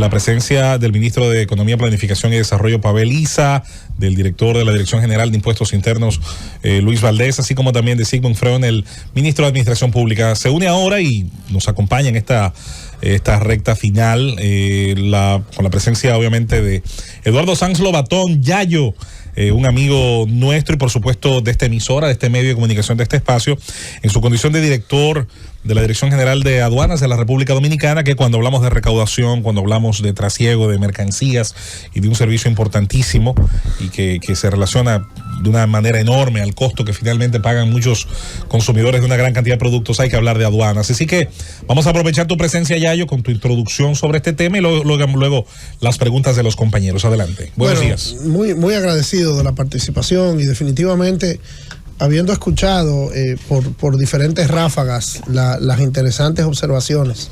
la presencia del ministro de Economía, Planificación y Desarrollo, Pavel Issa, del director de la Dirección General de Impuestos Internos, Luis Valdés, así como también de Sigmund Freud, el ministro de Administración Pública. Se une ahora y nos acompaña en esta recta final, con la presencia obviamente de Eduardo Sanz Lobatón, Yayo, un amigo nuestro y por supuesto de esta emisora, de este medio de comunicación, de este espacio, en su condición de director de la Dirección General de Aduanas de la República Dominicana, que cuando hablamos de recaudación, cuando hablamos de trasiego de mercancías y de un servicio importantísimo y que se relaciona de una manera enorme al costo que finalmente pagan muchos consumidores de una gran cantidad de productos, hay que hablar de aduanas. Así que vamos a aprovechar tu presencia, Yayo, con tu introducción sobre este tema y luego las preguntas de los compañeros. Adelante. Buenos días. Muy agradecido de la participación y definitivamente habiendo escuchado por diferentes ráfagas las interesantes observaciones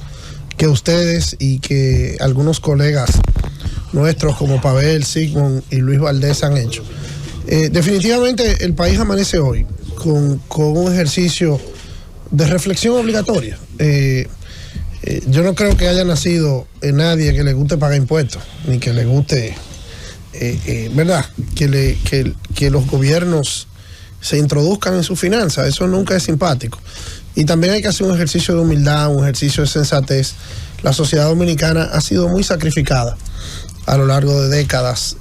que ustedes y que algunos colegas nuestros como Pavel, Sigmund y Luis Valdés han hecho. Definitivamente el país amanece hoy con un ejercicio de reflexión obligatoria. Yo no creo que haya nacido nadie que le guste pagar impuestos, ni que le guste, ¿verdad? Que los gobiernos se introduzcan en su finanzas. Eso nunca es simpático. Y también hay que hacer un ejercicio de humildad, un ejercicio de sensatez. La sociedad dominicana ha sido muy sacrificada a lo largo de décadas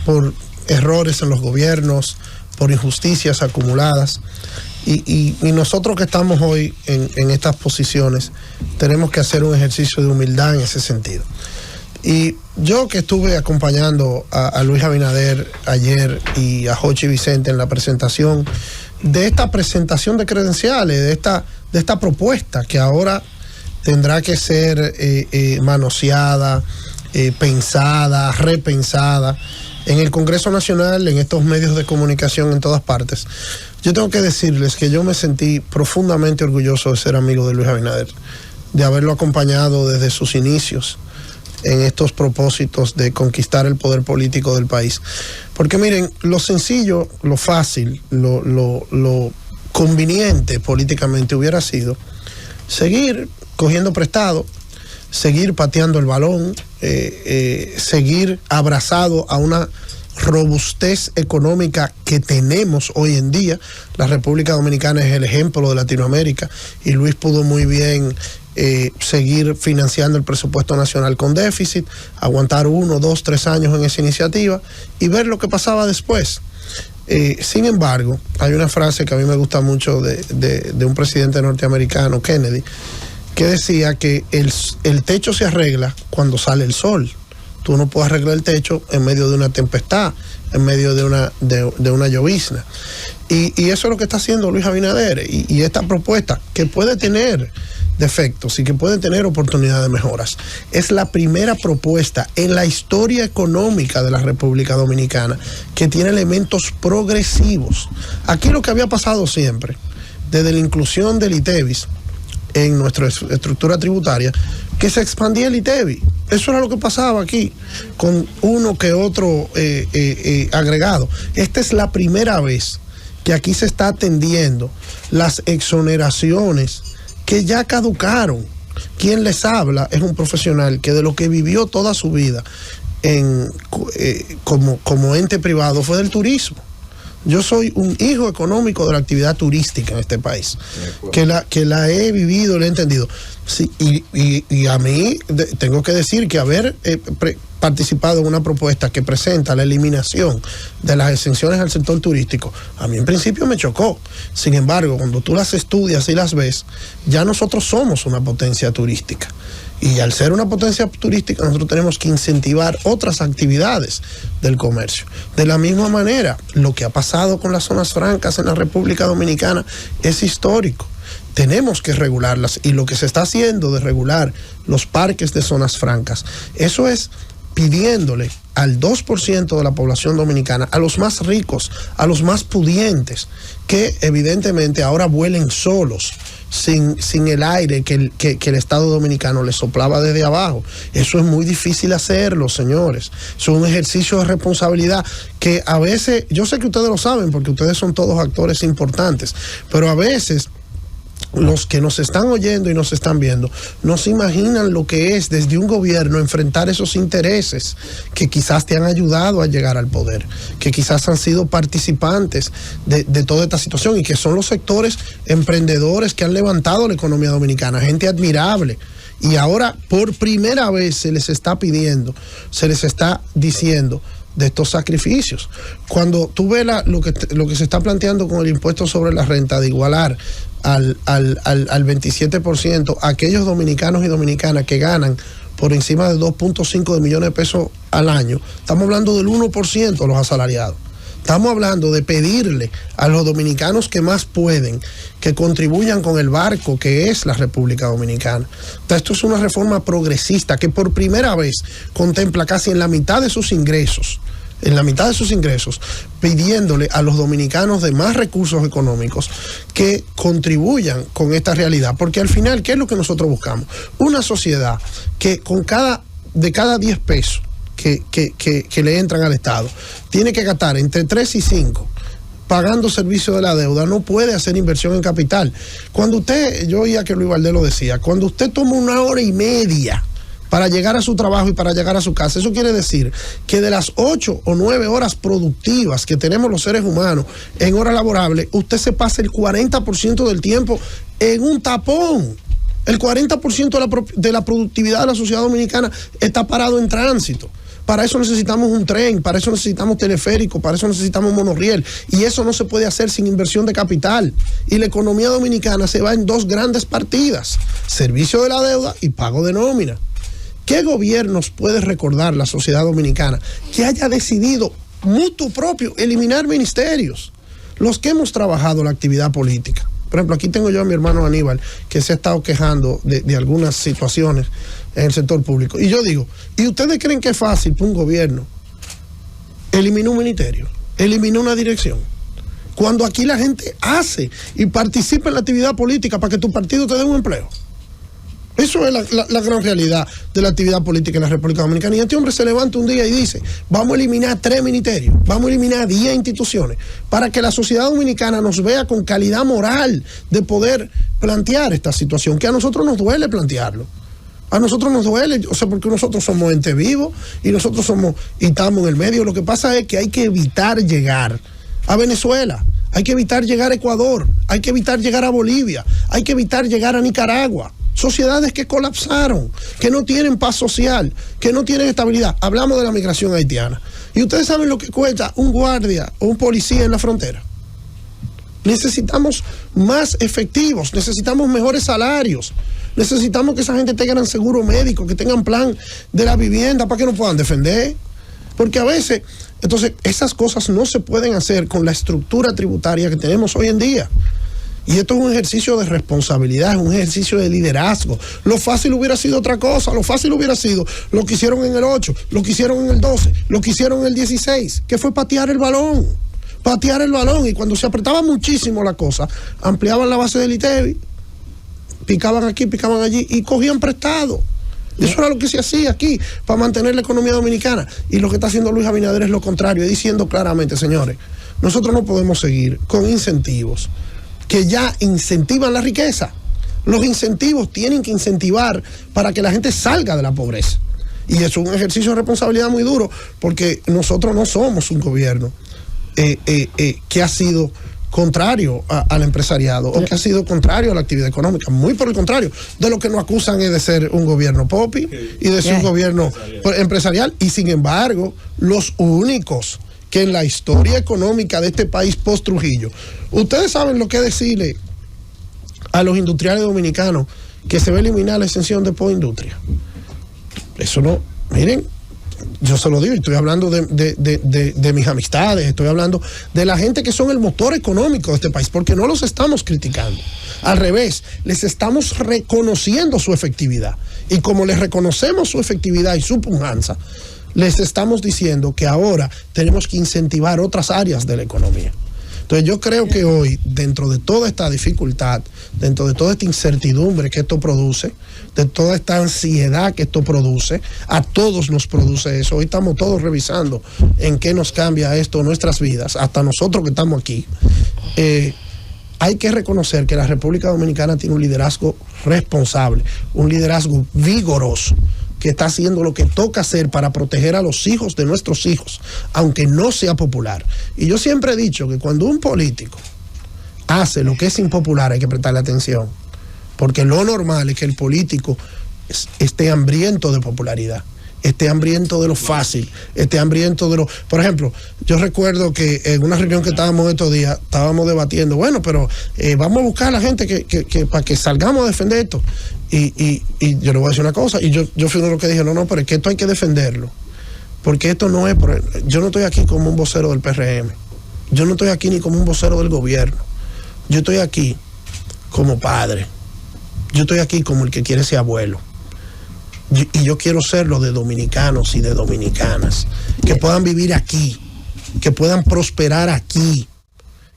por errores en los gobiernos, por injusticias acumuladas. Y nosotros que estamos hoy en estas posiciones tenemos que hacer un ejercicio de humildad en ese sentido. Y yo que estuve acompañando a Luis Abinader ayer y a Jochi Vicente en la presentación de esta presentación de credenciales, de esta propuesta que ahora tendrá que ser manoseada, pensada, repensada en el Congreso Nacional, en estos medios de comunicación en todas partes. Yo tengo que decirles que yo me sentí profundamente orgulloso de ser amigo de Luis Abinader, de haberlo acompañado desde sus inicios en estos propósitos de conquistar el poder político del país. Porque miren, lo sencillo, lo fácil, lo conveniente políticamente hubiera sido seguir cogiendo prestado, seguir pateando el balón, seguir abrazado a una robustez económica que tenemos hoy en día. La República Dominicana es el ejemplo de Latinoamérica y Luis pudo muy bien seguir financiando el presupuesto nacional con déficit, aguantar 1, 2, 3 años en esa iniciativa y ver lo que pasaba después. Sin embargo, hay una frase que a mí me gusta mucho de un presidente norteamericano, Kennedy, que decía que el techo se arregla cuando sale el sol. Tú no puedes arreglar el techo en medio de una tempestad, en medio de una llovizna. Y eso es lo que está haciendo Luis Abinader. Y esta propuesta, que puede tener defectos y que puede tener oportunidad de mejoras, es la primera propuesta en la historia económica de la República Dominicana que tiene elementos progresivos. Aquí lo que había pasado siempre, desde la inclusión del ITEVIS en nuestra estructura tributaria, que se expandía el ITEVIS. Eso era lo que pasaba aquí, con uno que otro agregado. Esta es la primera vez que aquí se está atendiendo las exoneraciones que ya caducaron. Quien les habla es un profesional que de lo que vivió toda su vida como ente privado fue del turismo. Yo soy un hijo económico de la actividad turística en este país, que la he vivido, la he entendido. Sí, y a mí tengo que decir que haber participado en una propuesta que presenta la eliminación de las exenciones al sector turístico, a mí en principio me chocó. Sin embargo, cuando tú las estudias y las ves, ya nosotros somos una potencia turística. Y al ser una potencia turística, nosotros tenemos que incentivar otras actividades del comercio. De la misma manera, lo que ha pasado con las zonas francas en la República Dominicana es histórico. Tenemos que regularlas, y lo que se está haciendo de regular los parques de zonas francas, eso es pidiéndole al 2% de la población dominicana, a los más ricos, a los más pudientes, que evidentemente ahora vuelen solos, sin el aire que el Estado dominicano les soplaba desde abajo. Eso es muy difícil hacerlo, señores. Es un ejercicio de responsabilidad que a veces, yo sé que ustedes lo saben porque ustedes son todos actores importantes, pero a veces los que nos están oyendo y nos están viendo no se imaginan lo que es desde un gobierno enfrentar esos intereses que quizás te han ayudado a llegar al poder, que quizás han sido participantes de toda esta situación y que son los sectores emprendedores que han levantado la economía dominicana, gente admirable. Y ahora por primera vez se les está pidiendo, se les está diciendo de estos sacrificios. Cuando tú ves lo que se está planteando con el impuesto sobre la renta, de igualar al 27% a aquellos dominicanos y dominicanas que ganan por encima de 2.5 de millones de pesos al año, estamos hablando del 1% de los asalariados. Estamos hablando de pedirle a los dominicanos que más pueden que contribuyan con el barco que es la República Dominicana. Entonces, esto es una reforma progresista que por primera vez contempla casi en la mitad de sus ingresos, pidiéndole a los dominicanos de más recursos económicos que contribuyan con esta realidad. Porque al final, ¿qué es lo que nosotros buscamos? Una sociedad que de cada 10 pesos que le entran al Estado, tiene que gastar entre 3 y 5 pagando servicio de la deuda, no puede hacer inversión en capital. Cuando yo oía que Luis Valdés lo decía, cuando usted toma 1 hora y media para llegar a su trabajo y para llegar a su casa, eso quiere decir que de las 8 o 9 horas productivas que tenemos los seres humanos en horas laborables, usted se pasa el 40% del tiempo en un tapón. El 40% de la productividad de la sociedad dominicana está parado en tránsito. Para eso necesitamos un tren, para eso necesitamos teleférico, para eso necesitamos monorriel. Y eso no se puede hacer sin inversión de capital. Y la economía dominicana se va en 2 grandes partidas: servicio de la deuda y pago de nómina. ¿Qué gobiernos puede recordar la sociedad dominicana que haya decidido mutuo propio eliminar ministerios? Los que hemos trabajado la actividad política. Por ejemplo, aquí tengo yo a mi hermano Aníbal, que se ha estado quejando de algunas situaciones en el sector público. Y yo digo, ¿y ustedes creen que es fácil para un gobierno eliminar un ministerio, eliminar una dirección? Cuando aquí la gente hace y participa en la actividad política para que tu partido te dé un empleo. Eso es la gran realidad de la actividad política en la República Dominicana. Y este hombre se levanta un día y dice, vamos a eliminar 3 ministerios, vamos a eliminar 10 instituciones, para que la sociedad dominicana nos vea con calidad moral de poder plantear esta situación, que a nosotros nos duele plantearlo. A nosotros nos duele, o sea, porque nosotros somos ente vivo y nosotros estamos en el medio. Lo que pasa es que hay que evitar llegar a Venezuela, hay que evitar llegar a Ecuador, hay que evitar llegar a Bolivia, hay que evitar llegar a Nicaragua. Sociedades que colapsaron, que no tienen paz social, que no tienen estabilidad. Hablamos de la migración haitiana. ¿Y ustedes saben lo que cuesta un guardia o un policía en la frontera? Necesitamos más efectivos, necesitamos mejores salarios, necesitamos que esa gente tenga seguro médico, que tengan plan de la vivienda para que nos puedan defender. Porque a veces, entonces, esas cosas no se pueden hacer con la estructura tributaria que tenemos hoy en día. Y esto es un ejercicio de responsabilidad, es un ejercicio de liderazgo. Lo fácil hubiera sido otra cosa, lo fácil hubiera sido lo que hicieron en el 8, lo que hicieron en el 12, lo que hicieron en el 16, que fue patear el balón. Y cuando se apretaba muchísimo la cosa, ampliaban la base del ITEVI, picaban aquí, picaban allí y cogían prestado. Eso era lo que se hacía aquí para mantener la economía dominicana. Y lo que está haciendo Luis Abinader es lo contrario, diciendo claramente, señores, nosotros no podemos seguir con incentivos que ya incentivan la riqueza. Los incentivos tienen que incentivar para que la gente salga de la pobreza. Y es un ejercicio de responsabilidad muy duro, porque nosotros no somos un gobierno que ha sido contrario al empresariado o que ha sido contrario a la actividad económica. Muy por el contrario, de lo que nos acusan es de ser un gobierno popi y de ser un gobierno empresarial. Y sin embargo, los únicos que en la historia económica de este país post-Trujillo, ustedes saben lo que decirle a los industriales dominicanos que se va a eliminar la exención de postindustria. Eso no, miren, yo se lo digo, estoy hablando de mis amistades, estoy hablando de la gente que son el motor económico de este país, porque no los estamos criticando. Al revés, les estamos reconociendo su efectividad. Y como les reconocemos su efectividad y su pujanza, les estamos diciendo que ahora tenemos que incentivar otras áreas de la economía. Entonces yo creo que hoy, dentro de toda esta dificultad, dentro de toda esta incertidumbre que esto produce, de toda esta ansiedad que esto produce, a todos nos produce eso. Hoy estamos todos revisando en qué nos cambia esto nuestras vidas, hasta nosotros que estamos aquí. hay que reconocer que la República Dominicana tiene un liderazgo responsable, un liderazgo vigoroso, que está haciendo lo que toca hacer para proteger a los hijos de nuestros hijos, aunque no sea popular. Y yo siempre he dicho que cuando un político hace lo que es impopular hay que prestarle atención, porque lo normal es que el político esté hambriento de popularidad, esté hambriento de lo fácil, esté hambriento de lo... Por ejemplo, yo recuerdo que en una reunión que estábamos estos días, estábamos debatiendo, bueno, pero vamos a buscar a la gente que para que salgamos a defender esto. Y yo le voy a decir una cosa, y yo fui uno de los que dije, no, pero es que esto hay que defenderlo, porque esto no es... Yo no estoy aquí como un vocero del PRM, yo no estoy aquí ni como un vocero del gobierno, yo estoy aquí como padre, yo estoy aquí como el que quiere ser abuelo. Y yo quiero serlo de dominicanos y de dominicanas, que puedan vivir aquí, que puedan prosperar aquí,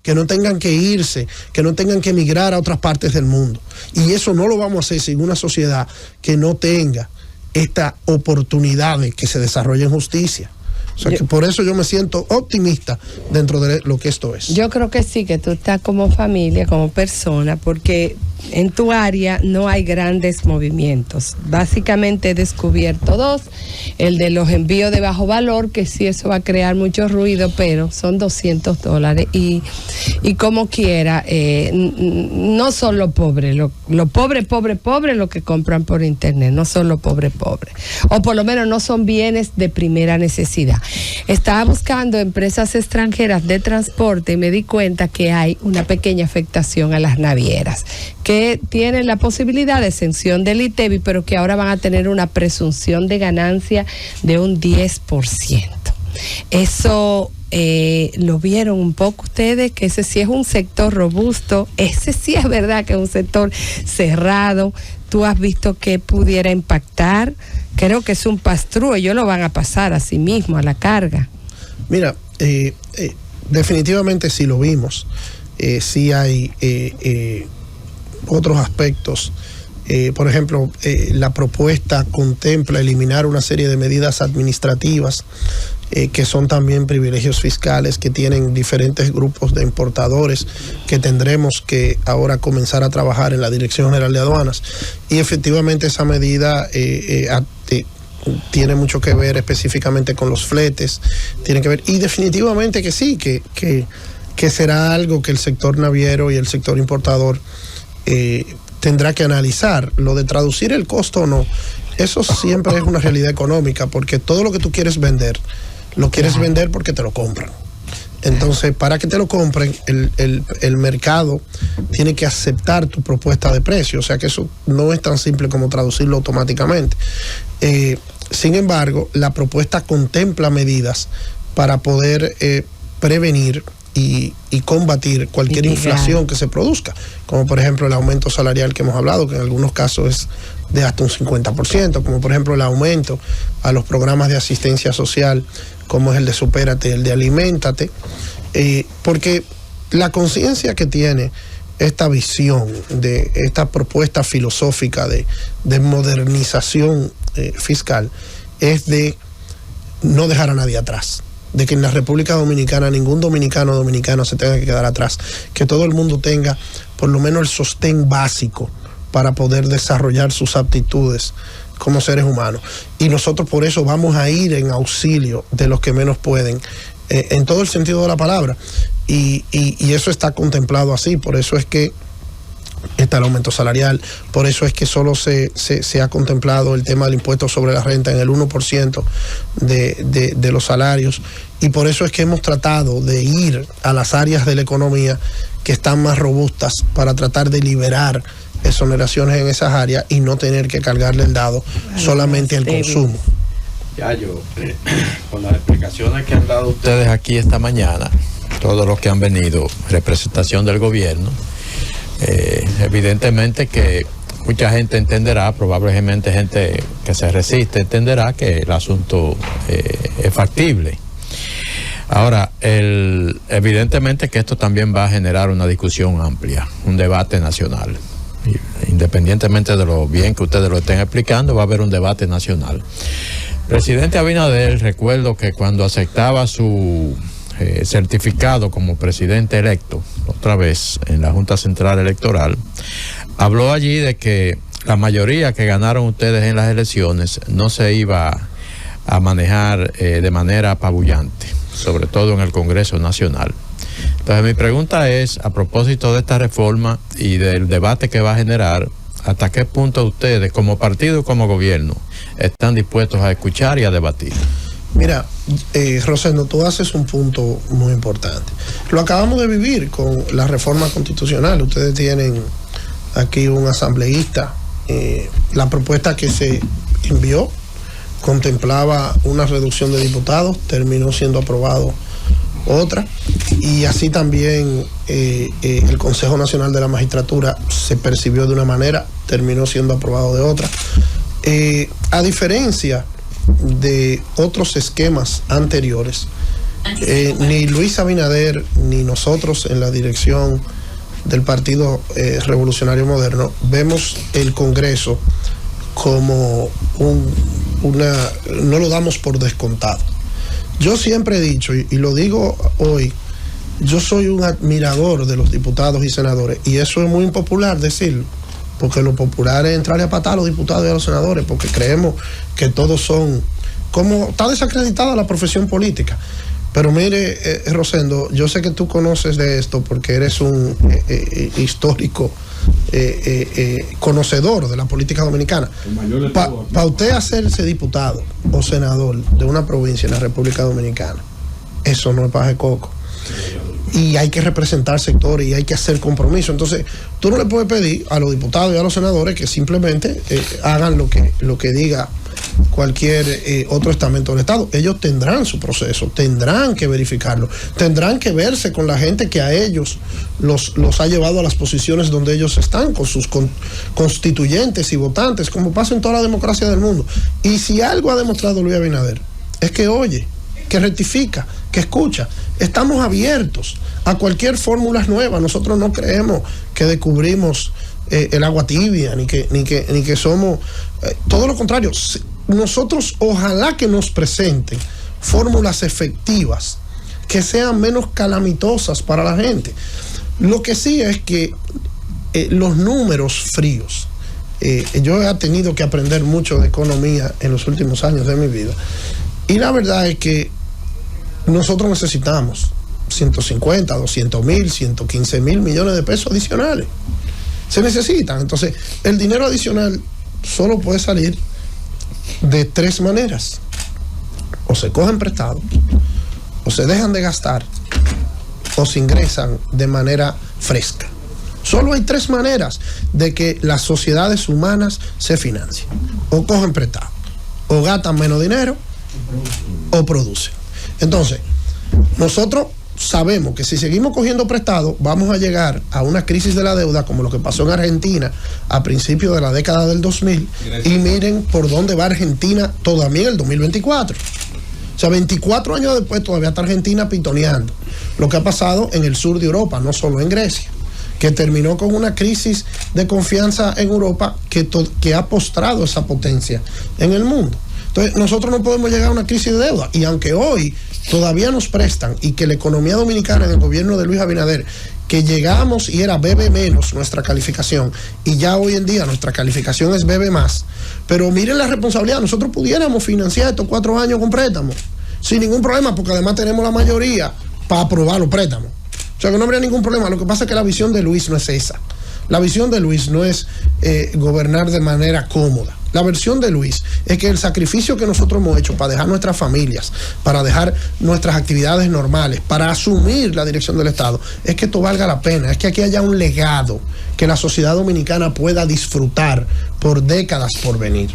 que no tengan que irse, que no tengan que emigrar a otras partes del mundo. Y eso no lo vamos a hacer sin una sociedad que no tenga esta oportunidad de que se desarrolle en justicia. O sea, que por eso yo me siento optimista dentro de lo que esto es. Yo creo que sí, que tú estás como familia, como persona, porque en tu área no hay grandes movimientos. Básicamente he descubierto dos: el de los envíos de bajo valor, que sí, eso va a crear mucho ruido, pero son $200 y como quiera, no son los pobres, los pobres los que compran por internet, no son los pobres, o por lo menos no son bienes de primera necesidad. Estaba buscando empresas extranjeras de transporte y me di cuenta que hay una pequeña afectación a las navieras, que tienen la posibilidad de exención del ITEVI, pero que ahora van a tener una presunción de ganancia de un 10%. Eso lo vieron un poco ustedes, que ese sí es un sector robusto, ese sí es verdad que es un sector cerrado. ¿Tú has visto que pudiera impactar? Creo que es un pastrúo, ellos lo van a pasar a sí mismo, a la carga. Mira, definitivamente sí lo vimos. Sí hay otros aspectos. Por ejemplo, la propuesta contempla eliminar una serie de medidas administrativas que son también privilegios fiscales que tienen diferentes grupos de importadores, que tendremos que ahora comenzar a trabajar en la Dirección General de Aduanas. Y efectivamente esa medida tiene mucho que ver específicamente con los fletes, tiene que ver, y definitivamente que sí, que será algo que el sector naviero y el sector importador tendrá que analizar. Lo de traducir el costo o no, eso siempre es una realidad económica, porque todo lo que tú quieres vender, lo quieres vender porque te lo compran. Entonces, para que te lo compren, el mercado tiene que aceptar tu propuesta de precio. O sea que eso no es tan simple como traducirlo automáticamente. Sin embargo, la propuesta contempla medidas para poder prevenir y combatir cualquier inflación que se produzca, como por ejemplo el aumento salarial que hemos hablado, que en algunos casos es de hasta un 50%, como por ejemplo el aumento a los programas de asistencia social, como es el de Supérate, el de Aliméntate, porque la conciencia que tiene esta visión de esta propuesta filosófica de modernización fiscal es de no dejar a nadie atrás, de que en la República Dominicana ningún dominicano o dominicana se tenga que quedar atrás, que todo el mundo tenga por lo menos el sostén básico para poder desarrollar sus aptitudes como seres humanos. Y nosotros por eso vamos a ir en auxilio de los que menos pueden, en todo el sentido de la palabra. Y eso está contemplado así, por eso es que está el aumento salarial, por eso es que solo se ha contemplado el tema del impuesto sobre la renta en el 1% de los salarios, y por eso es que hemos tratado de ir a las áreas de la economía que están más robustas para tratar de liberar exoneraciones en esas áreas y no tener que cargarle el dado solamente al consumo. Ya con las explicaciones que han dado ustedes aquí esta mañana, todos los que han venido, representación del gobierno, evidentemente que mucha gente entenderá, probablemente gente que se resiste entenderá que el asunto es factible. Ahora, evidentemente que esto también va a generar una discusión amplia, un debate nacional. Independientemente de lo bien que ustedes lo estén explicando, va a haber un debate nacional. Presidente Abinader, recuerdo que cuando aceptaba su certificado como presidente electo, otra vez en la Junta Central Electoral, habló allí de que la mayoría que ganaron ustedes en las elecciones no se iba a manejar de manera apabullante, sobre todo en el Congreso Nacional. Entonces mi pregunta es, a propósito de esta reforma y del debate que va a generar, ¿hasta qué punto ustedes, como partido y como gobierno, están dispuestos a escuchar y a debatir? Mira, Rosendo, tú haces un punto muy importante. Lo acabamos de vivir con la reforma constitucional. Ustedes tienen aquí un asambleísta. La propuesta que se envió contemplaba una reducción de diputados, terminó siendo aprobado otra, y así también el Consejo Nacional de la Magistratura se percibió de una manera, terminó siendo aprobado de otra. A diferencia de otros esquemas anteriores, ni Luis Abinader ni nosotros en la dirección del Partido Revolucionario Moderno vemos el Congreso como no lo damos por descontado. Yo siempre he dicho, y lo digo hoy, yo soy un admirador de los diputados y senadores, y eso es muy impopular decirlo, porque lo popular es entrarle a patar a los diputados y a los senadores, porque creemos que todos son, como está desacreditada la profesión política. Pero mire, Rosendo, yo sé que tú conoces de esto porque eres un histórico conocedor de la política dominicana. Para usted hacerse diputado o senador de una provincia en la República Dominicana, eso no es paja de coco. Y hay que representar sectores y hay que hacer compromiso. Entonces, tú no le puedes pedir a los diputados y a los senadores que simplemente hagan lo que diga cualquier otro estamento del Estado. Ellos tendrán su proceso, tendrán que verificarlo, tendrán que verse con la gente que a ellos los ha llevado a las posiciones donde ellos están, con sus constituyentes y votantes, como pasa en toda la democracia del mundo. Y si algo ha demostrado Luis Abinader, es que oye, que rectifica, que escucha. Estamos abiertos a cualquier fórmula nueva. Nosotros no creemos que descubrimos el agua tibia, ni que somos todo lo contrario. Nosotros ojalá que nos presenten fórmulas efectivas que sean menos calamitosas para la gente. Lo que sí es que los números fríos, yo he tenido que aprender mucho de economía en los últimos años de mi vida, y la verdad es que nosotros necesitamos 150, 200 mil, 115 mil millones de pesos adicionales. Se necesitan. Entonces, el dinero adicional solo puede salir de tres maneras: o se cogen prestados, o se dejan de gastar, o se ingresan de manera fresca. Solo hay tres maneras de que las sociedades humanas se financien: o cogen prestados, o gastan menos dinero, o producen. Entonces, nosotros sabemos que si seguimos cogiendo prestado, vamos a llegar a una crisis de la deuda como lo que pasó en Argentina a principios de la década del 2000. Y miren por dónde va Argentina todavía en el 2024. O sea, 24 años después todavía está Argentina pitoneando lo que ha pasado en el sur de Europa, no solo en Grecia, que terminó con una crisis de confianza en Europa que ha postrado esa potencia en el mundo. Entonces, nosotros no podemos llegar a una crisis de deuda. Y aunque hoy todavía nos prestan, y que la economía dominicana en el gobierno de Luis Abinader, que llegamos y era BB menos nuestra calificación, y ya hoy en día nuestra calificación es BB más, pero miren la responsabilidad. Nosotros pudiéramos financiar estos 4 años con préstamos sin ningún problema, porque además tenemos la mayoría para aprobar los préstamos. O sea que no habría ningún problema. Lo que pasa es que la visión de Luis no es esa. La visión de Luis no es gobernar de manera cómoda. La versión de Luis es que el sacrificio que nosotros hemos hecho para dejar nuestras familias, para dejar nuestras actividades normales, para asumir la dirección del Estado, es que esto valga la pena, es que aquí haya un legado que la sociedad dominicana pueda disfrutar por décadas por venir.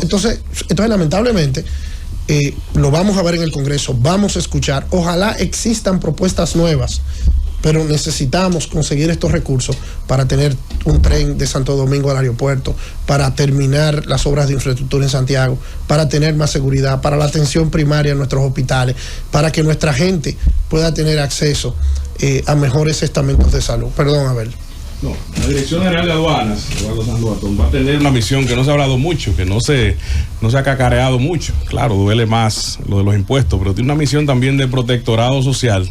Entonces lamentablemente, lo vamos a ver en el Congreso, vamos a escuchar, ojalá existan propuestas nuevas, pero necesitamos conseguir estos recursos para tener un tren de Santo Domingo al aeropuerto, para terminar las obras de infraestructura en Santiago, para tener más seguridad, para la atención primaria en nuestros hospitales, para que nuestra gente pueda tener acceso a mejores estamentos de salud. Perdón, Abel. No, la Dirección General de Aduanas, Eduardo Sandoval, va a tener una misión que no se ha hablado mucho, que no se ha cacareado mucho. Claro, duele más lo de los impuestos, pero tiene una misión también de protectorado social,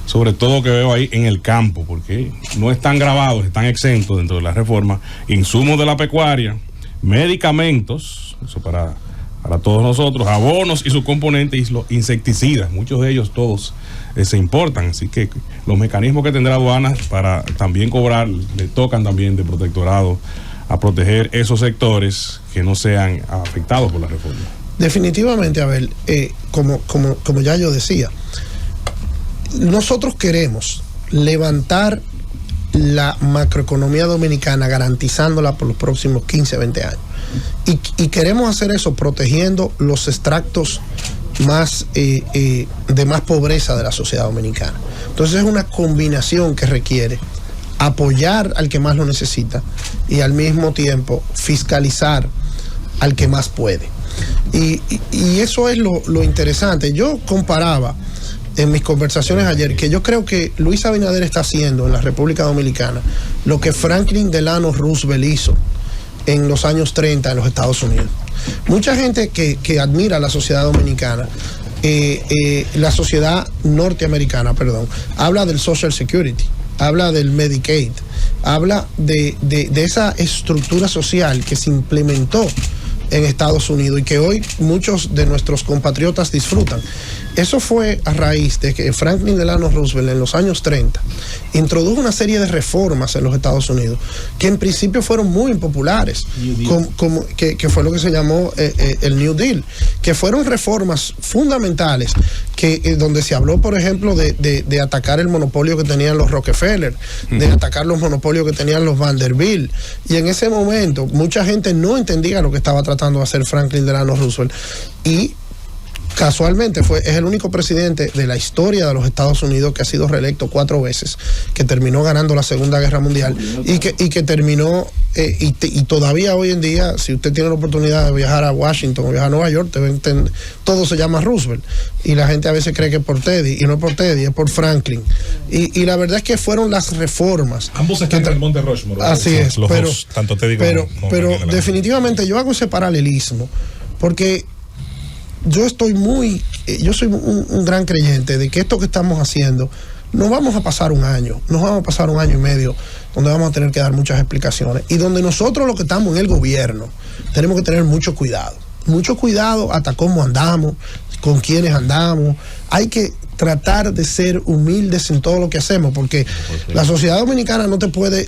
sobre todo que veo ahí en el campo, porque no están grabados, están exentos dentro de la reforma, insumos de la pecuaria, medicamentos, eso para todos nosotros, abonos y sus componentes, y los insecticidas, muchos de ellos todos se importan, así que los mecanismos que tendrá aduanas para también cobrar, le tocan también de protectorado a proteger esos sectores que no sean afectados por la reforma. Definitivamente, Abel, como ya yo decía, nosotros queremos levantar la macroeconomía dominicana garantizándola por los próximos 15, 20 años. Y queremos hacer eso protegiendo los extractos más de más pobreza de la sociedad dominicana. Entonces es una combinación que requiere apoyar al que más lo necesita y al mismo tiempo fiscalizar al que más puede. Y eso es lo interesante. Yo comparaba en mis conversaciones ayer que yo creo que Luis Abinader está haciendo en la República Dominicana lo que Franklin Delano Roosevelt hizo en los años 30 en los Estados Unidos. Mucha gente que admira a la sociedad dominicana, la sociedad norteamericana, perdón, habla del Social Security, habla del Medicaid, habla de esa estructura social que se implementó en Estados Unidos y que hoy muchos de nuestros compatriotas disfrutan. Eso fue a raíz de que Franklin Delano Roosevelt en los años 30 introdujo una serie de reformas en los Estados Unidos que en principio fueron muy impopulares, que fue lo que se llamó el New Deal, que fueron reformas fundamentales donde se habló, por ejemplo, de atacar el monopolio que tenían los Rockefeller, de atacar los monopolios que tenían los Vanderbilt, y en ese momento mucha gente no entendía lo que estaba tratando de hacer Franklin Delano Roosevelt, y casualmente es el único presidente de la historia de los Estados Unidos que ha sido reelecto 4 veces, que terminó ganando la Segunda Guerra Mundial y que terminó y todavía hoy en día, si usted tiene la oportunidad de viajar a Washington o viajar a Nueva York, todo se llama Roosevelt, y la gente a veces cree que es por Teddy, y no es por Teddy, es por Franklin, y la verdad es que fueron las reformas. Ambos están en el Monte Rushmore. Así es, los dos, tanto Teddy como pero definitivamente yo hago ese paralelismo porque yo soy un gran creyente de que esto que estamos haciendo, no vamos a pasar un año, nos vamos a pasar un año y medio donde vamos a tener que dar muchas explicaciones, y donde nosotros los que estamos en el gobierno tenemos que tener mucho cuidado hasta cómo andamos, con quiénes andamos. Hay que tratar de ser humildes en todo lo que hacemos, porque la sociedad dominicana no te puede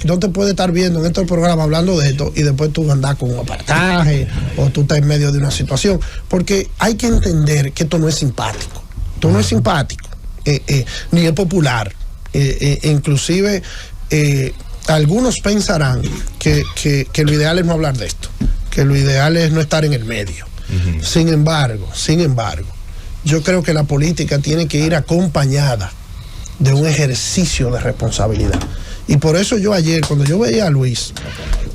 estar viendo en estos programas hablando de esto y después tú andás con un apartaje o tú estás en medio de una situación, porque hay que entender que esto no es simpático, ni es popular, inclusive algunos pensarán que lo ideal es no hablar de esto, que lo ideal es no estar en el medio. Sin embargo, yo creo que la política tiene que ir acompañada de un ejercicio de responsabilidad. Y por eso yo ayer, cuando yo veía a Luis,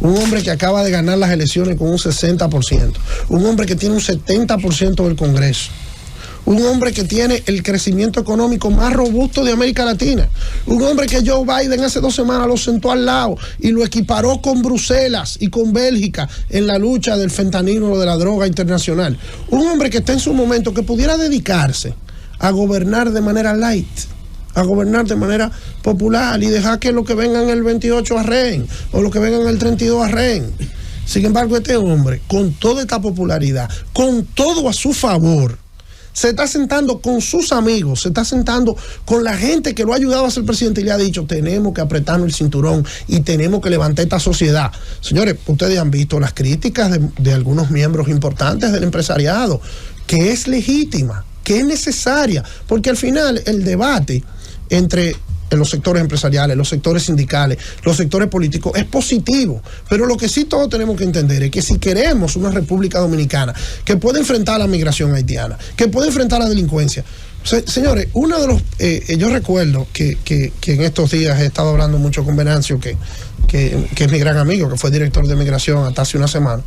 un hombre que acaba de ganar las elecciones con un 60%, un hombre que tiene un 70% del Congreso, un hombre que tiene el crecimiento económico más robusto de América Latina, un hombre que Joe Biden hace 2 semanas lo sentó al lado y lo equiparó con Bruselas y con Bélgica en la lucha del fentanilo, de la droga internacional, un hombre que está en su momento que pudiera dedicarse a gobernar de manera light, a gobernar de manera popular y dejar que lo que vengan el 28 arreen o lo que vengan el 32 arreen. Sin embargo, este hombre, con toda esta popularidad, con todo a su favor, se está sentando con sus amigos, se está sentando con la gente que lo ha ayudado a ser presidente y le ha dicho: tenemos que apretarnos el cinturón y tenemos que levantar esta sociedad. Señores, ustedes han visto las críticas de algunos miembros importantes del empresariado, que es legítima, que es necesaria, porque al final el debate entre los sectores empresariales, los sectores sindicales, los sectores políticos es positivo, pero lo que sí todos tenemos que entender es que si queremos una República Dominicana que pueda enfrentar a la migración haitiana, que pueda enfrentar a la delincuencia, señores, uno de los yo recuerdo que en estos días he estado hablando mucho con Venancio, que es mi gran amigo, que fue director de migración hasta hace una semana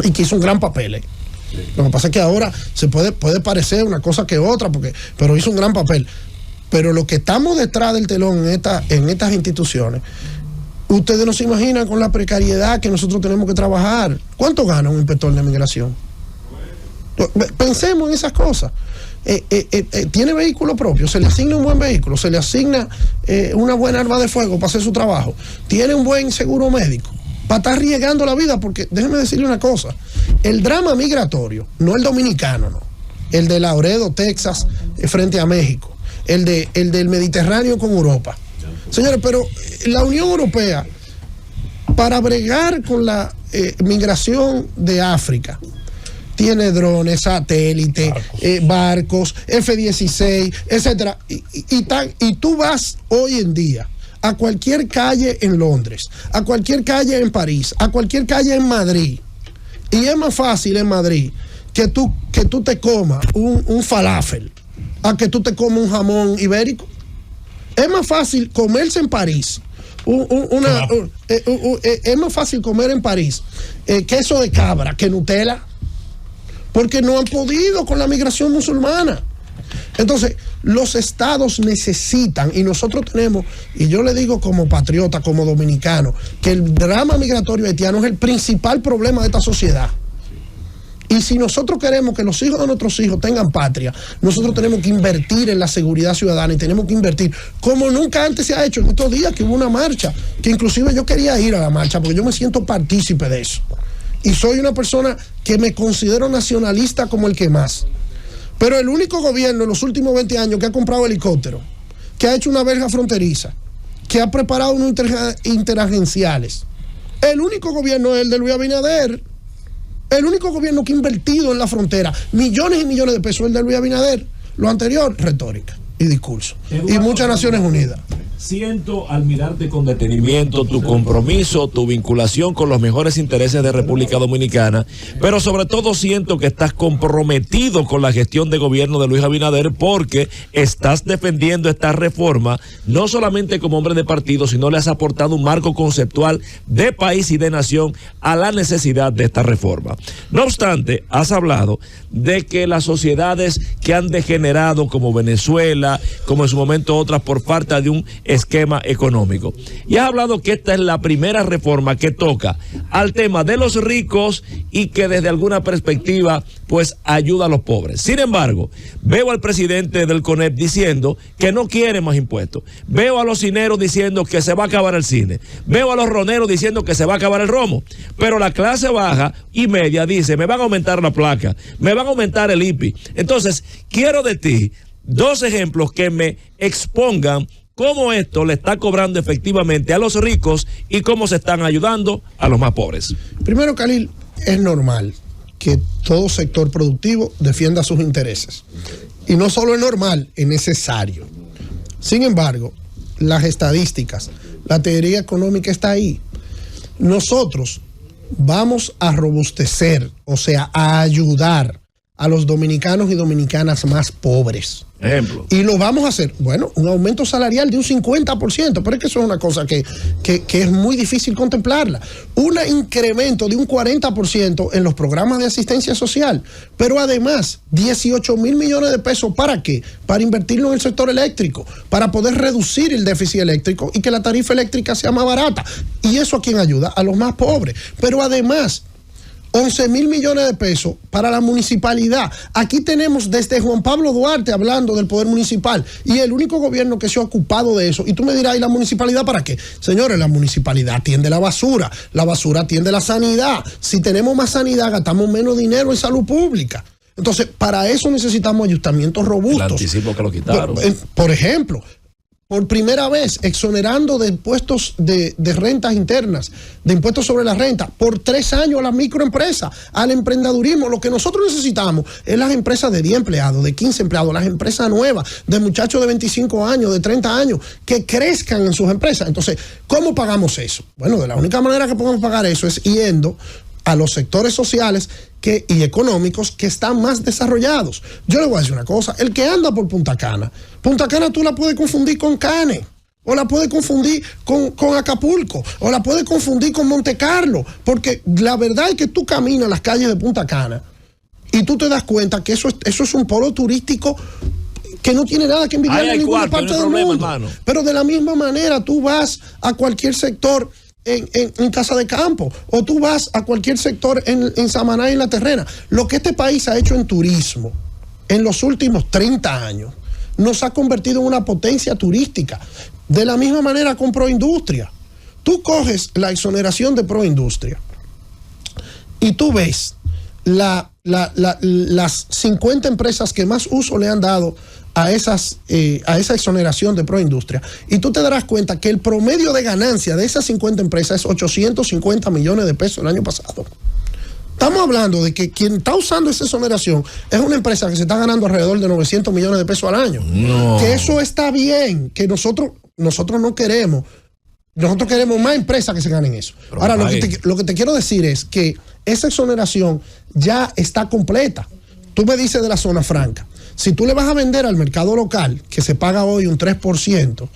y que hizo un gran papel. Lo que pasa es que ahora se puede parecer una cosa que otra, pero hizo un gran papel. Pero lo que estamos detrás del telón en estas instituciones, Ustedes no se imaginan con la precariedad que nosotros tenemos que trabajar. ¿Cuánto gana un inspector de migración? Pensemos en esas cosas. Tiene vehículo propio, se le asigna un buen vehículo, se le asigna una buena arma de fuego para hacer su trabajo, tiene un buen seguro médico, para estar arriesgando la vida, porque déjeme decirle una cosa, el drama migratorio, no el dominicano, no, el de Laredo, Texas, frente a México, el del Mediterráneo con Europa. Señores, pero la Unión Europea, para bregar con la migración de África, tiene drones, satélites, barcos, F-16, etcétera. Y tú vas hoy en día a cualquier calle en Londres, a cualquier calle en París, a cualquier calle en Madrid. Y es más fácil en Madrid que tú te comas un falafel a que tú te comas un jamón ibérico. Es más fácil comerse en París. Es más fácil comer en París queso de cabra que Nutella. Porque no han podido con la migración musulmana. Entonces, los estados necesitan, y nosotros tenemos, y yo le digo como patriota, como dominicano, que el drama migratorio haitiano es el principal problema de esta sociedad. Y si nosotros queremos que los hijos de nuestros hijos tengan patria, nosotros tenemos que invertir en la seguridad ciudadana y tenemos que invertir como nunca antes se ha hecho. En estos días que hubo una marcha, que inclusive yo quería ir a la marcha porque yo me siento partícipe de eso. Y soy una persona que me considero nacionalista como el que más. Pero el único gobierno en los últimos 20 años que ha comprado helicópteros, que ha hecho una verja fronteriza, que ha preparado unos interagenciales, el único gobierno es el de Luis Abinader. El único gobierno que ha invertido en la frontera millones y millones de pesos es el de Luis Abinader. Lo anterior, retórica y discurso. Eduardo, y muchas Naciones Unidas. Siento al mirarte con detenimiento tu compromiso, tu vinculación con los mejores intereses de República Dominicana, pero sobre todo siento que estás comprometido con la gestión de gobierno de Luis Abinader porque estás defendiendo esta reforma no solamente como hombre de partido, sino le has aportado un marco conceptual de país y de nación a la necesidad de esta reforma. No obstante, has hablado de que las sociedades que han degenerado como Venezuela, como en su momento otras por falta de un esquema económico. Y has hablado que esta es la primera reforma que toca al tema de los ricos y que desde alguna perspectiva pues ayuda a los pobres. Sin embargo, veo al presidente del CONEP diciendo que no quiere más impuestos. Veo a los cineros diciendo que se va a acabar el cine. Veo a los roneros diciendo que se va a acabar el romo. Pero la clase baja y media dice, me van a aumentar la placa, me van a aumentar el IPI. Entonces, quiero de ti 2 ejemplos que me expongan cómo esto le está cobrando efectivamente a los ricos y cómo se están ayudando a los más pobres. Primero, Khalil, es normal que todo sector productivo defienda sus intereses. Y no solo es normal, es necesario. Sin embargo, las estadísticas, la teoría económica está ahí. Nosotros vamos a robustecer, o sea, a ayudar a los dominicanos y dominicanas más pobres. Ejemplo. Y lo vamos a hacer, bueno, un aumento salarial de un 50%, pero es que eso es una cosa que es muy difícil contemplarla. Un incremento de un 40% en los programas de asistencia social, pero además 18 mil millones de pesos, ¿para qué? Para invertirlo en el sector eléctrico, para poder reducir el déficit eléctrico y que la tarifa eléctrica sea más barata. ¿Y eso a quién ayuda? A los más pobres. Pero además 11 mil millones de pesos para la municipalidad. Aquí tenemos desde Juan Pablo Duarte hablando del poder municipal y el único gobierno que se ha ocupado de eso. Y tú me dirás, ¿y la municipalidad para qué? Señores, la municipalidad atiende la basura atiende la sanidad. Si tenemos más sanidad, gastamos menos dinero en salud pública. Entonces, para eso necesitamos ayuntamientos robustos. El anticipo que lo quitaron. Por ejemplo, por primera vez exonerando de impuestos de rentas internas, de impuestos sobre la renta, por 3 años a la microempresa, al emprendedurismo. Lo que nosotros necesitamos es las empresas de 10 empleados, de 15 empleados, las empresas nuevas, de muchachos de 25 años, de 30 años, que crezcan en sus empresas. Entonces, ¿cómo pagamos eso? Bueno, de la única manera que podemos pagar eso es yendo a los sectores sociales y económicos que están más desarrollados. Yo le voy a decir una cosa, el que anda por Punta Cana tú la puedes confundir con Cane, o la puedes confundir con Acapulco, o la puedes confundir con Monte Carlo, porque la verdad es que tú caminas las calles de Punta Cana y tú te das cuenta que eso es un polo turístico que no tiene nada que envidiarle a ninguna parte del mundo. Hermano. Pero de la misma manera tú vas a cualquier sector en Casa de Campo, o tú vas a cualquier sector en Samaná y en La Terrena. Lo que este país ha hecho en turismo en los últimos 30 años nos ha convertido en una potencia turística. De la misma manera con Proindustria. Tú coges la exoneración de Proindustria y tú ves las 50 empresas que más uso le han dado a esa exoneración de Proindustria, y tú te darás cuenta que el promedio de ganancia de esas 50 empresas es 850 millones de pesos el año pasado. Estamos hablando de que quien está usando esa exoneración es una empresa que se está ganando alrededor de 900 millones de pesos al año. No. Que eso está bien, que nosotros no queremos. Nosotros queremos más empresas que se ganen eso. Pero ahora, lo que te quiero decir es que esa exoneración ya está completa. Tú me dices de la zona franca. Si tú le vas a vender al mercado local, que se paga hoy un 3%,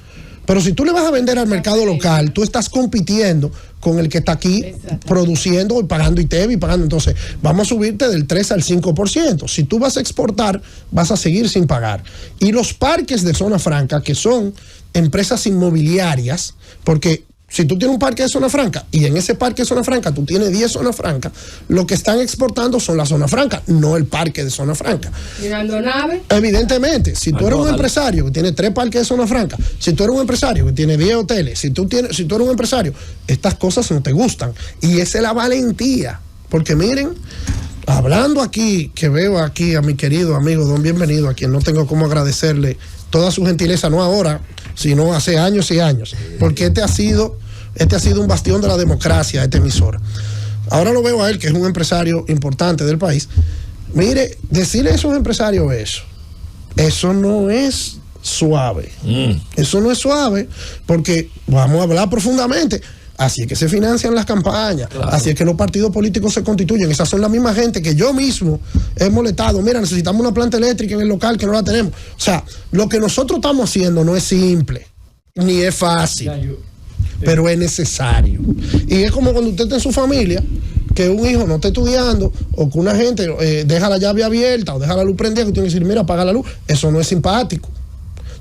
pero si tú le vas a vender al mercado local, tú estás compitiendo con el que está aquí produciendo y pagando ITEVI y pagando. Entonces, vamos a subirte del 3 al 5%. Si tú vas a exportar, vas a seguir sin pagar. Y los parques de zona franca, que son empresas inmobiliarias, porque si tú tienes un parque de zona franca y en ese parque de zona franca tú tienes 10 zonas francas, lo que están exportando son las zonas francas, no el parque de zona franca. Mirando naves. Evidentemente, si tú eres un empresario que tiene 3 parques de zona franca, si tú eres un empresario que tiene 10 hoteles, si tú eres un empresario, estas cosas no te gustan. Y esa es la valentía. Porque miren, hablando aquí, que veo aquí a mi querido amigo Don Bienvenido, a quien no tengo cómo agradecerle toda su gentileza, no ahora, sino hace años y años, porque este ha sido un bastión de la democracia, esta emisora. Ahora lo veo a él, que es un empresario importante del país. Mire, decirle a esos empresarios eso no es suave. Eso no es suave, porque vamos a hablar profundamente. Así es que se financian las campañas, claro. Así es que los partidos políticos se constituyen. Esas son la misma gente que yo mismo he molestado. Mira, necesitamos una planta eléctrica en el local que no la tenemos. O sea, lo que nosotros estamos haciendo no es simple, ni es fácil, pero es necesario. Y es como cuando usted está en su familia, que un hijo no está estudiando, o que una gente deja la llave abierta o deja la luz prendida, que tiene que decir, mira, apaga la luz. Eso no es simpático.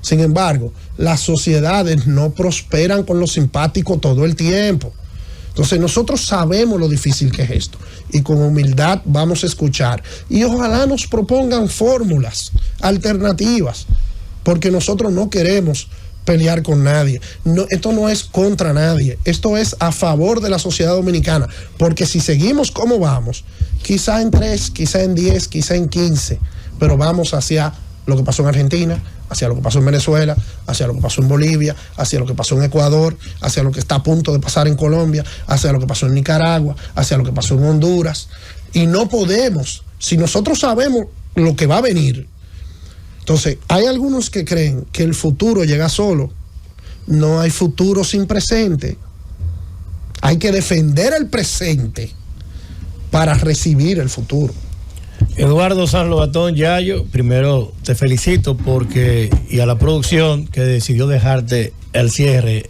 Sin embargo, las sociedades no prosperan con lo simpático todo el tiempo. Entonces nosotros sabemos lo difícil que es esto, y con humildad vamos a escuchar, y ojalá nos propongan fórmulas alternativas, porque nosotros no queremos pelear con nadie. No, esto no es contra nadie, esto es a favor de la sociedad dominicana, porque si seguimos como vamos, quizá en 3, quizá en 10, quizá en 15, pero vamos hacia lo que pasó en Argentina, hacia lo que pasó en Venezuela, hacia lo que pasó en Bolivia, hacia lo que pasó en Ecuador, hacia lo que está a punto de pasar en Colombia, hacia lo que pasó en Nicaragua, hacia lo que pasó en Honduras. Y no podemos, si nosotros sabemos lo que va a venir. Entonces, hay algunos que creen que el futuro llega solo. No hay futuro sin presente. Hay que defender el presente para recibir el futuro. Eduardo San Lobatón Yayo, primero te felicito y a la producción que decidió dejarte el cierre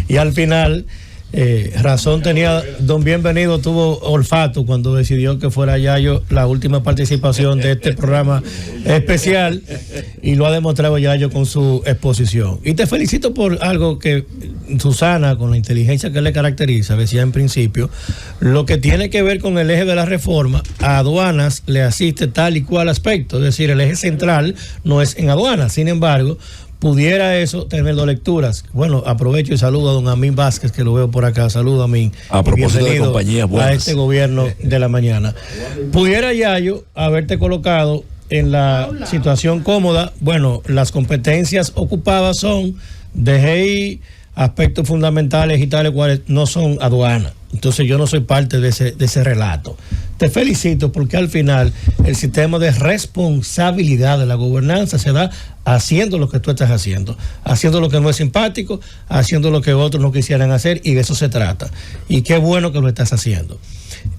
y al final razón tenía Don Bienvenido, tuvo olfato cuando decidió que fuera Yayo la última participación de este programa especial, y lo ha demostrado Yayo con su exposición. Y te felicito por algo que Susana, con la inteligencia que le caracteriza, decía en principio, lo que tiene que ver con el eje de la reforma. A aduanas le asiste tal y cual aspecto, es decir, el eje central no es en aduanas. Sin embargo, pudiera eso tener dos lecturas. Bueno, aprovecho y saludo a don Amín Vázquez, que lo veo por acá. Saludo a Amín. A propósito de compañías buenas. A este gobierno de la mañana. Pudiera, Yayo, haberte colocado en la situación cómoda. Bueno, las competencias ocupadas son DGI, aspectos fundamentales y tales cuales no son aduanas. Entonces yo no soy parte de ese relato. Te felicito porque al final el sistema de responsabilidad de la gobernanza se da haciendo lo que tú estás haciendo lo que no es simpático, haciendo lo que otros no quisieran hacer, y de eso se trata. Y qué bueno que lo estás haciendo.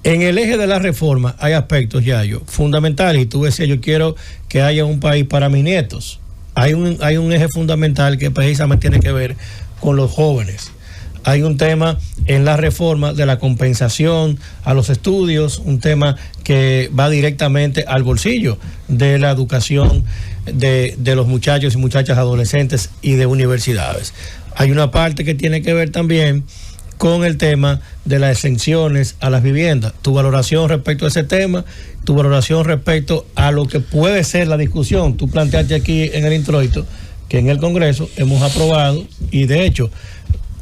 En el eje de la reforma hay aspectos, Yayo, fundamentales, y tú decías, yo quiero que haya un país para mis nietos. Hay un eje fundamental que precisamente tiene que ver con los jóvenes. Hay un tema en la reforma de la compensación a los estudios, un tema que va directamente al bolsillo de la educación de los muchachos y muchachas adolescentes y de universidades. Hay una parte que tiene que ver también con el tema de las exenciones a las viviendas. Tu valoración respecto a ese tema, tu valoración respecto a lo que puede ser la discusión. Tú planteaste aquí en el introito que en el Congreso hemos aprobado, y de hecho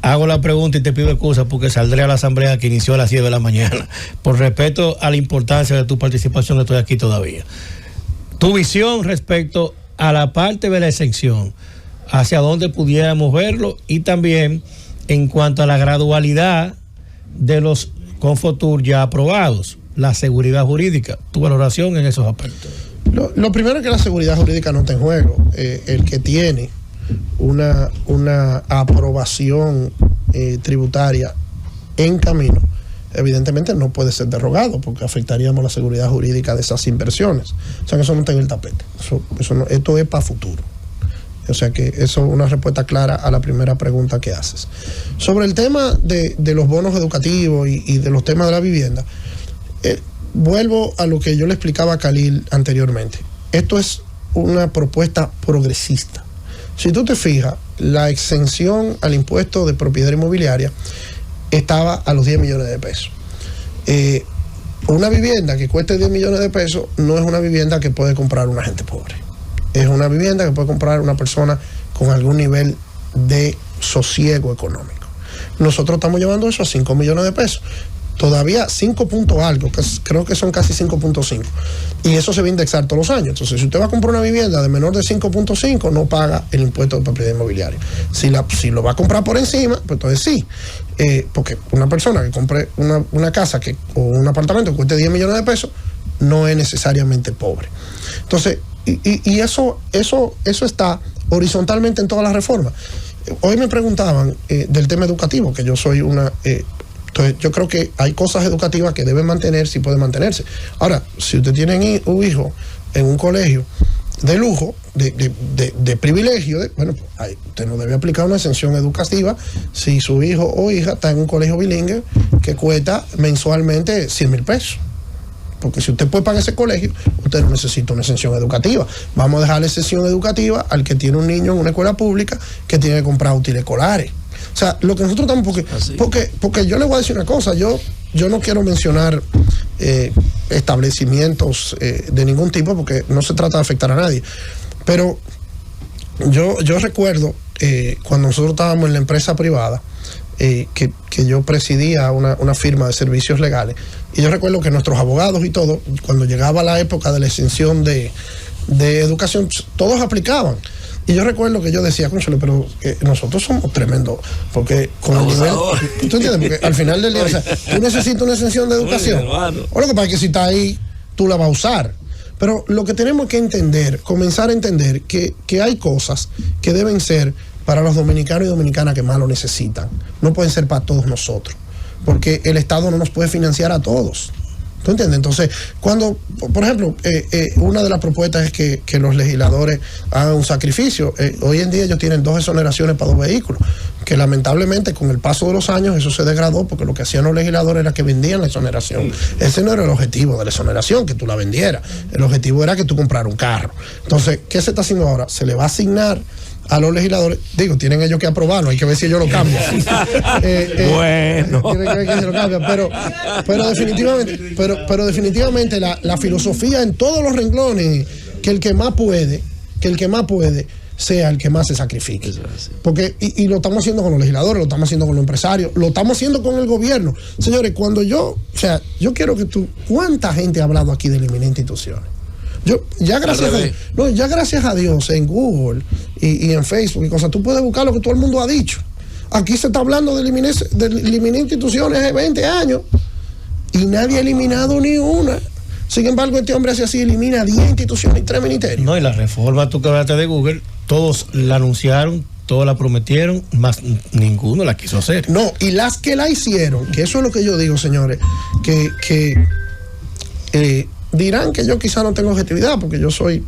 hago la pregunta y te pido excusa porque saldré a la asamblea que inició a las 7 de la mañana. Por respeto a la importancia de tu participación, estoy aquí todavía. Tu visión respecto a la parte de la exención, hacia dónde pudiéramos verlo, y también en cuanto a la gradualidad de los Confotur ya aprobados, la seguridad jurídica, tu valoración en esos aspectos. Lo primero es que la seguridad jurídica no está en juego. El que tiene una aprobación tributaria en camino, evidentemente no puede ser derogado porque afectaríamos la seguridad jurídica de esas inversiones. O sea que eso no está en el tapete. Eso no, esto es para futuro. O sea que eso es una respuesta clara a la primera pregunta que haces. Sobre el tema de los bonos educativos y de los temas de la vivienda, vuelvo a lo que yo le explicaba a Khalil anteriormente. Esto es una propuesta progresista. Si tú te fijas, la exención al impuesto de propiedad inmobiliaria estaba a los 10 millones de pesos. Una vivienda que cueste 10 millones de pesos no es una vivienda que puede comprar una gente pobre. Es una vivienda que puede comprar una persona con algún nivel de sosiego económico. Nosotros estamos llevando eso a 5 millones de pesos. Todavía 5 puntos algo, que creo que son casi 5.5. Y eso se va a indexar todos los años. Entonces, si usted va a comprar una vivienda de menor de 5.5, no paga el impuesto de propiedad inmobiliaria. Si lo va a comprar por encima, pues entonces sí. Porque una persona que compre una casa o un apartamento que cueste 10 millones de pesos, no es necesariamente pobre. Entonces, y eso está horizontalmente en todas las reformas. Hoy me preguntaban del tema educativo, que yo soy entonces yo creo que hay cosas educativas que deben mantenerse y pueden mantenerse. Ahora, si usted tiene un hijo en un colegio de lujo, de privilegio, bueno, pues usted no debe aplicar una exención educativa si su hijo o hija está en un colegio bilingüe que cuesta mensualmente 100 mil pesos. Porque si usted puede pagar ese colegio, usted no necesita una exención educativa. Vamos a dejar la exención educativa al que tiene un niño en una escuela pública que tiene que comprar útiles escolares. O sea, lo que nosotros estamos... Porque yo le voy a decir una cosa. Yo no quiero mencionar establecimientos de ningún tipo porque no se trata de afectar a nadie. Pero yo recuerdo cuando nosotros estábamos en la empresa privada, que yo presidía una firma de servicios legales, y yo recuerdo que nuestros abogados y todo, cuando llegaba la época de la exención de educación, todos aplicaban. Y yo recuerdo que yo decía, cónchale, pero nosotros somos tremendos, porque con el nivel, ¿tú entiendes? Porque al final del día, o sea, tú necesitas una exención de educación, o lo que pasa es que si está ahí, tú la vas a usar. Pero lo que tenemos que entender, comenzar a entender que hay cosas que deben ser para los dominicanos y dominicanas que más lo necesitan. No pueden ser para todos nosotros, porque el Estado no nos puede financiar a todos. ¿Tú entiendes? Entonces, cuando, por ejemplo, una de las propuestas es que los legisladores hagan un sacrificio. Hoy en día ellos tienen 2 exoneraciones para 2 vehículos, que lamentablemente con el paso de los años eso se degradó, porque lo que hacían los legisladores era que vendían la exoneración. Ese no era el objetivo de la exoneración, que tú la vendieras. El objetivo era que tú compraras un carro. Entonces, ¿qué se está haciendo ahora? Se le va a asignar a los legisladores, tienen ellos que aprobarlo, hay que ver si ellos lo cambian. Bueno. Tienen que ver que se lo cambian, pero definitivamente la filosofía en todos los renglones, que el que más puede sea el que más se sacrifique. Porque, y lo estamos haciendo con los legisladores, lo estamos haciendo con los empresarios, lo estamos haciendo con el gobierno. Señores, yo quiero que ¿cuánta gente ha hablado aquí de la eminente instituciones? Ya gracias a Dios en Google y en Facebook y cosas, tú puedes buscar lo que todo el mundo ha dicho. Aquí se está hablando de eliminar instituciones hace 20 años y nadie ha eliminado ni una. Sin embargo, este hombre hace así, elimina 10 instituciones y 3 ministerios. No, y la reforma, tú que hablaste de Google, todos la anunciaron, todos la prometieron, más ninguno la quiso hacer. No, y las que la hicieron, que eso es lo que yo digo, señores, que dirán que yo quizá no tengo objetividad, porque yo soy,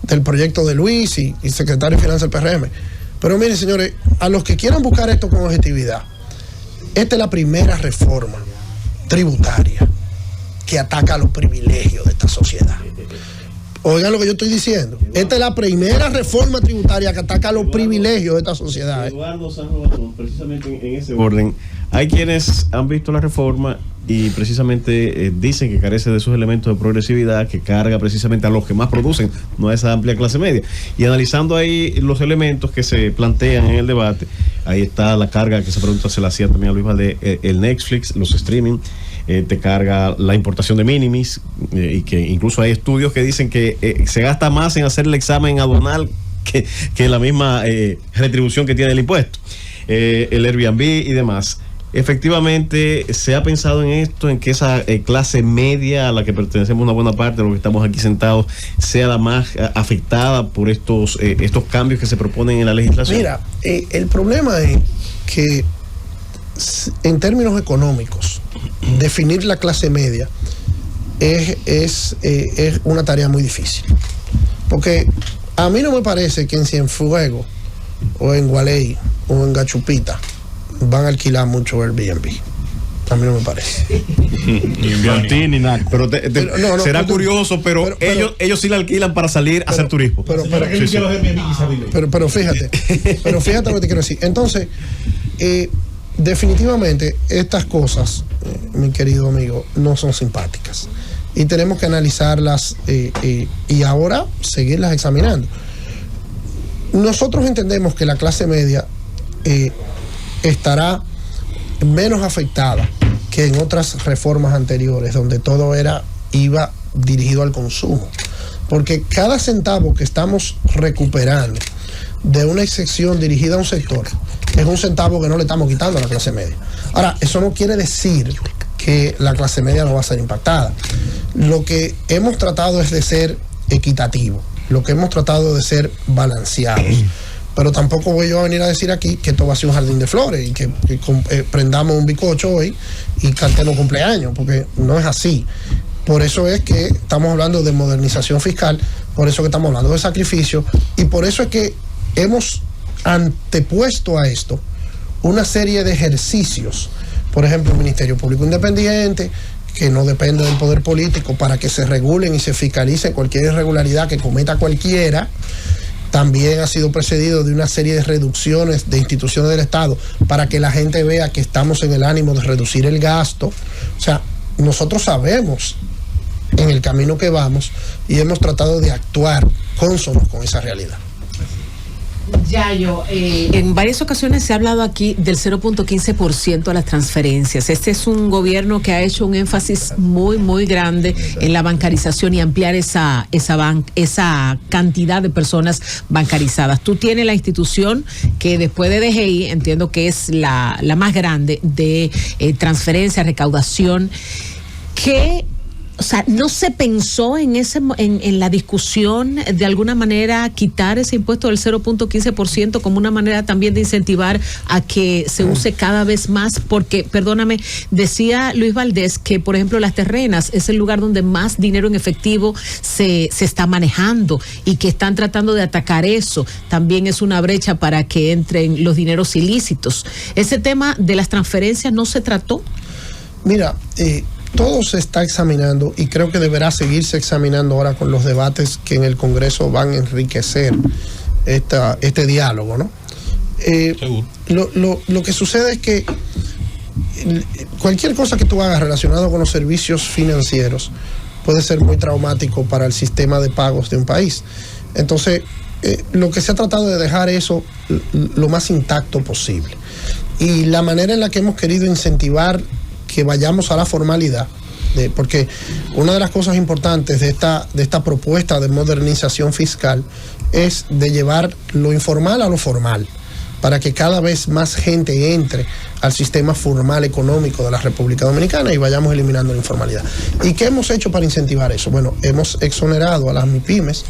del proyecto de Luis y secretario de Finanzas del PRM. Pero miren, señores, a los que quieran buscar esto con objetividad, esta es la primera reforma tributaria que ataca los privilegios de esta sociedad. Oigan lo que yo estoy diciendo. Esta es la primera reforma tributaria que ataca los privilegios de esta sociedad. Eduardo Sanjo, precisamente en ese orden, hay quienes han visto la reforma y precisamente dicen que carece de esos elementos de progresividad, que carga precisamente a los que más producen, no a esa amplia clase media. Y analizando ahí los elementos que se plantean en el debate, ahí está la carga que esa pregunta se la hacía también a Luis Valdés, el Netflix, los streaming, te carga la importación de minimis, y que incluso hay estudios que dicen que se gasta más en hacer el examen aduanal que la misma retribución que tiene el impuesto, el Airbnb y demás. Efectivamente, se ha pensado en esto, en que esa clase media a la que pertenecemos una buena parte de los que estamos aquí sentados sea la más afectada por estos cambios que se proponen en la legislación. Mira, el problema es que en términos económicos, definir la clase media es una tarea muy difícil. Porque a mí no me parece que en Cienfuegos o en Gualey o en Gachupita van a alquilar mucho Airbnb. A mí no me parece. Ni Martín ni nada. Pero será curioso, pero ellos sí la alquilan para salir a hacer turismo. Pero fíjate lo que te quiero decir. Entonces, definitivamente estas cosas, mi querido amigo, no son simpáticas. Y tenemos que analizarlas y ahora seguirlas examinando. Nosotros entendemos que la clase media estará menos afectada que en otras reformas anteriores, donde todo iba dirigido al consumo. Porque cada centavo que estamos recuperando de una excepción dirigida a un sector es un centavo que no le estamos quitando a la clase media. Ahora, eso no quiere decir que la clase media no va a ser impactada. Lo que hemos tratado es de ser equitativo, lo que hemos tratado de ser balanceados. Pero tampoco voy yo a venir a decir aquí que esto va a ser un jardín de flores y que prendamos un bizcocho hoy y cantemos cumpleaños, porque no es así. Por eso es que estamos hablando de modernización fiscal, por eso que estamos hablando de sacrificio, y por eso es que hemos antepuesto a esto una serie de ejercicios. Por ejemplo, el Ministerio Público Independiente, que no depende del poder político, para que se regulen y se fiscalice cualquier irregularidad que cometa cualquiera. También ha sido precedido de una serie de reducciones de instituciones del Estado para que la gente vea que estamos en el ánimo de reducir el gasto. O sea, nosotros sabemos en el camino que vamos y hemos tratado de actuar cónsonos con esa realidad. Yayo, en varias ocasiones se ha hablado aquí del 0.15% a las transferencias. Este es un gobierno que ha hecho un énfasis muy, muy grande en la bancarización y ampliar esa cantidad de personas bancarizadas. Tú tienes la institución que después de DGI, entiendo que es la más grande de transferencia, recaudación, que... O sea, ¿no se pensó en la discusión de alguna manera quitar ese impuesto del 0.15% como una manera también de incentivar a que se use cada vez más? Porque, perdóname, decía Luis Valdés que, por ejemplo, Las Terrenas es el lugar donde más dinero en efectivo se está manejando y que están tratando de atacar eso. También es una brecha para que entren los dineros ilícitos. ¿Ese tema de las transferencias no se trató? Mira, todo se está examinando y creo que deberá seguirse examinando ahora con los debates que en el Congreso van a enriquecer este diálogo, ¿no? Lo que sucede es que cualquier cosa que tú hagas relacionado con los servicios financieros puede ser muy traumático para el sistema de pagos de un país. Entonces, lo que se ha tratado de dejar eso lo más intacto posible. Y la manera en la que hemos querido incentivar que vayamos a la formalidad, porque una de las cosas importantes de esta propuesta de modernización fiscal es de llevar lo informal a lo formal, para que cada vez más gente entre al sistema formal económico de la República Dominicana y vayamos eliminando la informalidad. ¿Y qué hemos hecho para incentivar eso? Bueno, hemos exonerado a las MIPYMES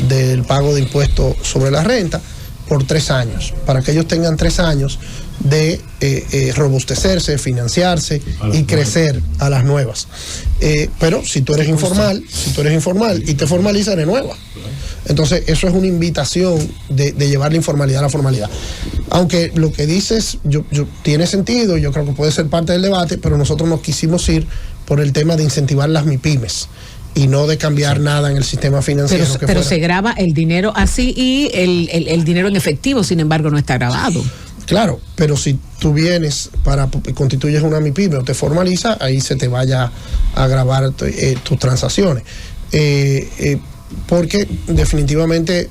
del pago de impuestos sobre la renta por 3 años, para que ellos tengan 3 años de robustecerse, financiarse y crecer a las nuevas. Pero si tú eres informal y te formalizas, eres nueva. Entonces, eso es una invitación de llevar la informalidad a la formalidad. Aunque lo que dices yo tiene sentido, yo creo que puede ser parte del debate, pero nosotros nos quisimos ir por el tema de incentivar las MIPYMES y no de cambiar nada en el sistema financiero. Pero se graba el dinero así y el dinero en efectivo, sin embargo, no está grabado. Claro, pero si tú vienes constituyes una MIPYME o te formalizas, ahí se te vaya a grabar tus transacciones. Porque definitivamente,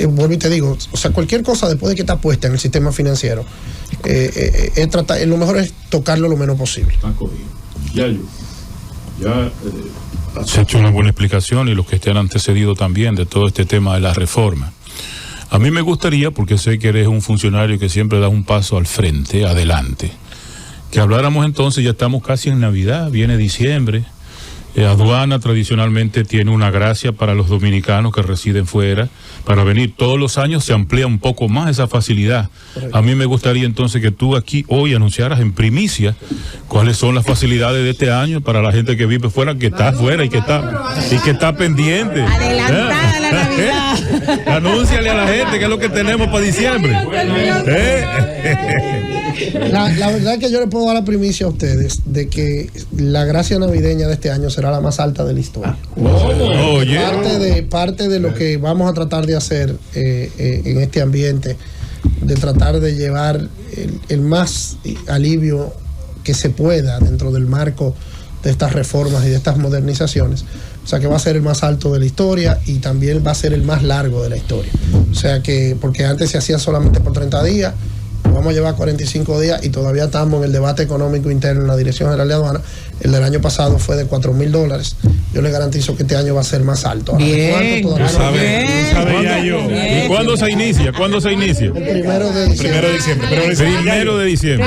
vuelvo y te digo, o sea, cualquier cosa después de que está puesta en el sistema financiero, lo mejor es tocarlo lo menos posible. Has hecho una buena explicación y los que te han antecedido también de todo este tema de la reforma. A mí me gustaría, porque sé que eres un funcionario que siempre da un paso al frente, adelante, que habláramos entonces, ya estamos casi en Navidad, viene diciembre. Aduana tradicionalmente tiene una gracia para los dominicanos que residen fuera, para venir todos los años se amplía un poco más esa facilidad. A mí me gustaría entonces que tú aquí hoy anunciaras en primicia cuáles son las facilidades de este año para la gente que vive fuera, que está afuera y que está pendiente. Adelantada la Navidad. Anúnciale a la gente qué es lo que tenemos para diciembre. La verdad es que yo le puedo dar la primicia a ustedes de que la gracia navideña de este año será la más alta de la historia. Parte de lo que vamos a tratar de hacer en este ambiente, de tratar de llevar el más alivio que se pueda dentro del marco de estas reformas y de estas modernizaciones. O sea que va a ser el más alto de la historia y también va a ser el más largo de la historia. O sea que, porque antes se hacía solamente por 30 días, vamos a llevar 45 días y todavía estamos en el debate económico interno en la Dirección General de Aduana. El del año pasado fue de $4,000. Yo le garantizo que este año va a ser más alto. Ahora, Bien. ¿Y cuándo se inicia? El 1 de diciembre. Primero de diciembre.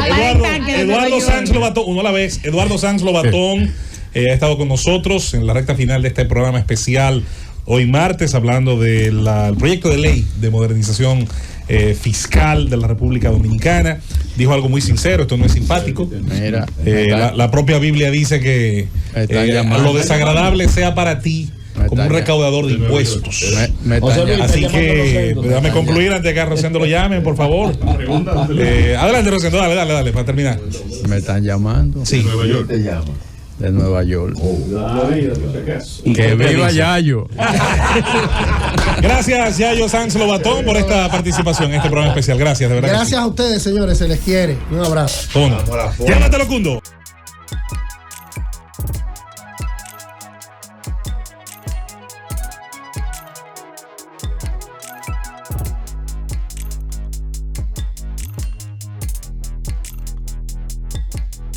Eduardo Sanz Lobatón, uno a la vez. Eduardo Sanz Lobatón ha estado con nosotros en la recta final de este programa especial hoy martes, hablando del proyecto de ley de modernización fiscal de la República Dominicana. Dijo algo muy sincero, esto no es simpático. Mira, la propia Biblia dice que lo desagradable sea para ti como un recaudador de impuestos. Así que déjame concluir antes de que a Rosendo lo llamen, por favor. Adelante, Rosendo, dale, para terminar. Me están llamando. Sí. De Nueva York. Que viva Yayo. Gracias, Yayo Sanz Lobatón, por esta participación en este programa especial. Gracias, de verdad. Gracias a ustedes, señores, se les quiere. Un abrazo. Llámatelo, Cundo.